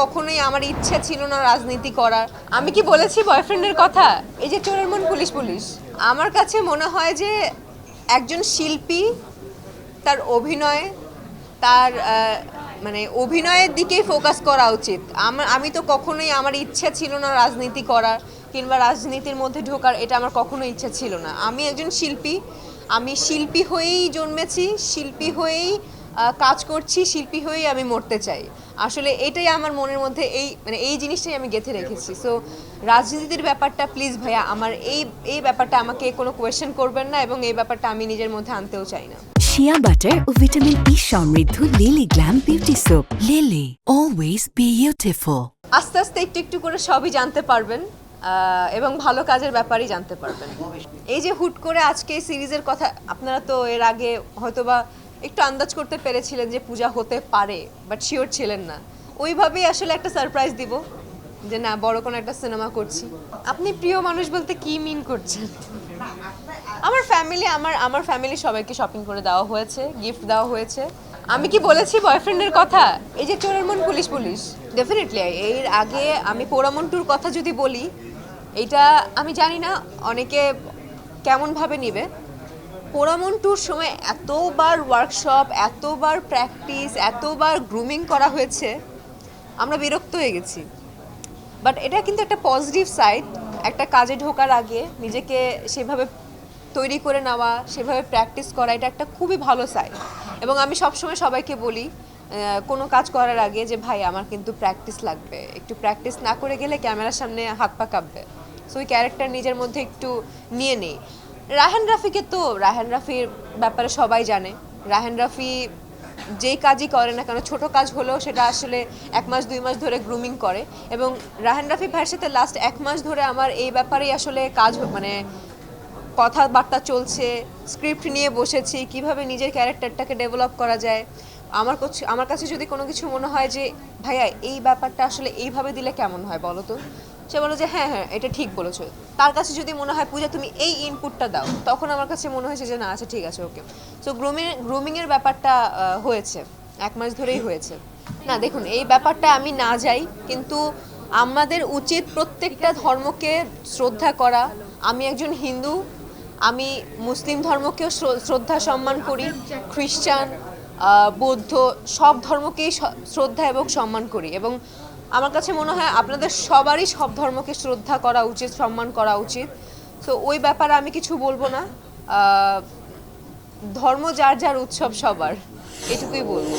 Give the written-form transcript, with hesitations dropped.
কখনোই আমার ইচ্ছা ছিল না রাজনীতি করার। আমি কি বলেছি বয়ফ্রেন্ডের কথা? এই যে চোরের মন পুলিশ পুলিশ, আমার কাছে মনে হয় যে একজন শিল্পী তার অভিনয়, তার মানে অভিনয়ের দিকেই ফোকাস করা উচিত। আমি তো কখনোই আমার ইচ্ছা ছিল না রাজনীতি করার কিংবা রাজনীতির মধ্যে ঢোকার, এটা আমার কখনো ইচ্ছা ছিল না। আমি একজন শিল্পী, আমি শিল্পী হয়েই জন্মেছি, শিল্পী হয়েই কাজ করছি, শিল্পী হয়েই আমি মরতে চাই। আসলে এটাই আমার মনের মধ্যে, এই জিনিসটাই আমি গেঁথে রেখেছি। সো রাজনীতির ব্যাপারটা প্লিজ ভাইয়া, আমার এই ব্যাপারটা আমাকে কোনো কোয়েশ্চেন করবেন না, এবং এই ব্যাপারটা আমি নিজের মধ্যে আনতেও চাই না। শিয়া বাটার ও ভিটামিন ই সমৃদ্ধ lily glam beauty soap. Lily, always beautiful. আস্তে আস্তে একটু একটু করে সবই জানতে পারবেন, এবং ভালো কাজের ব্যাপারই জানতে পারবেন। এই যে হুট করে আজকে এই সিরিজের কথা, আপনারা তো এর আগে হয়তোবা একটু আন্দাজ করতে পেরেছিলেন যে পূজা হতে পারে, বাট শিওর ছিলেন না। ওইভাবেই আসলে একটা সারপ্রাইজ দিব যে না, বড় কোনো একটা সিনেমা করছি। আপনি প্রিয় মানুষ বলতে কি মিন করছেন? আমার ফ্যামিলি সবাইকে শপিং করে দেওয়া হয়েছে, গিফট দেওয়া হয়েছে। আমি কি বলেছি বয়ফ্রেন্ডের কথা? এই যে চোরের মন পুলিশ পুলিশ, ডেফিনেটলি এর আগে আমি পোড়ামন্টুর কথা যদি বলি, এইটা আমি জানি না অনেকে কেমনভাবে নিবে। পোড়ামন্টুর সময় এতবার ওয়ার্কশপ, এতবার প্র্যাকটিস, এতবার গ্রুমিং করা হয়েছে, আমরা বিরক্ত হয়ে গেছি। বাট এটা কিন্তু একটা পজিটিভ সাইড। একটা কাজে ঢোকার আগে নিজেকে সেভাবে তৈরি করে নেওয়া, সেভাবে প্র্যাকটিস করা, এটা একটা খুবই ভালো সাইড। এবং আমি সবসময় সবাইকে বলি কোনো কাজ করার আগে যে ভাই, আমার কিন্তু প্র্যাকটিস লাগবে, একটু প্র্যাকটিস না করে গেলে ক্যামেরার সামনে হাত পা কাঁপবে। সো ওই ক্যারেক্টার নিজের মধ্যে একটু নিয়ে নেই। রায়হান রাফির ব্যাপারে সবাই জানে। রায়হান রাফি যেই কাজই করে না কেন, ছোট কাজ হলেও সেটা আসলে 1 মাস 2 মাস ধরে গ্রুমিং করে। এবং রায়হান রাফি ভাইয়ের সাথে লাস্ট 1 মাস ধরে আমার এই ব্যাপারেই আসলে কাজ, মানে কথাবার্তা চলছে, স্ক্রিপ্ট নিয়ে বসেছি, কিভাবে নিজের ক্যারেক্টারটাকে ডেভেলপ করা যায়। আমার কাছে যদি কোনো কিছু মনে হয় যে ভাইয়া এই ব্যাপারটা আসলে এইভাবে দিলে কেমন হয় বলো তো, সে বলো যে হ্যাঁ হ্যাঁ এটা ঠিক বলেছো। তার কাছে যদি মনে হয় পূজা তুমি এই ইনপুটটা দাও, তখন আমার কাছে মনে হয়েছে যে না, আচ্ছা ঠিক আছে, ওকে। সো গ্রুমিংয়ের ব্যাপারটা হয়েছে, 1 মাস ধরেই হয়েছে। না দেখুন, এই ব্যাপারটা আমি না যাই, কিন্তু আমাদের উচিত প্রত্যেকটা ধর্মকে শ্রদ্ধা করা। আমি একজন হিন্দু, আমি মুসলিম ধর্মকেও শ্রদ্ধা সম্মান করি, খ্রিস্টান, বৌদ্ধ, সব ধর্মকেই শ্রদ্ধা এবং সম্মান করি। এবং আমার কাছে মনে হয় আপনাদের সবারই সব ধর্মকে শ্রদ্ধা করা উচিত, সম্মান করা উচিত। তো ওই ব্যাপারে আমি কিছু বলবো না। ধর্ম যার যার, উৎসব সবার, এটুকুই বলবো।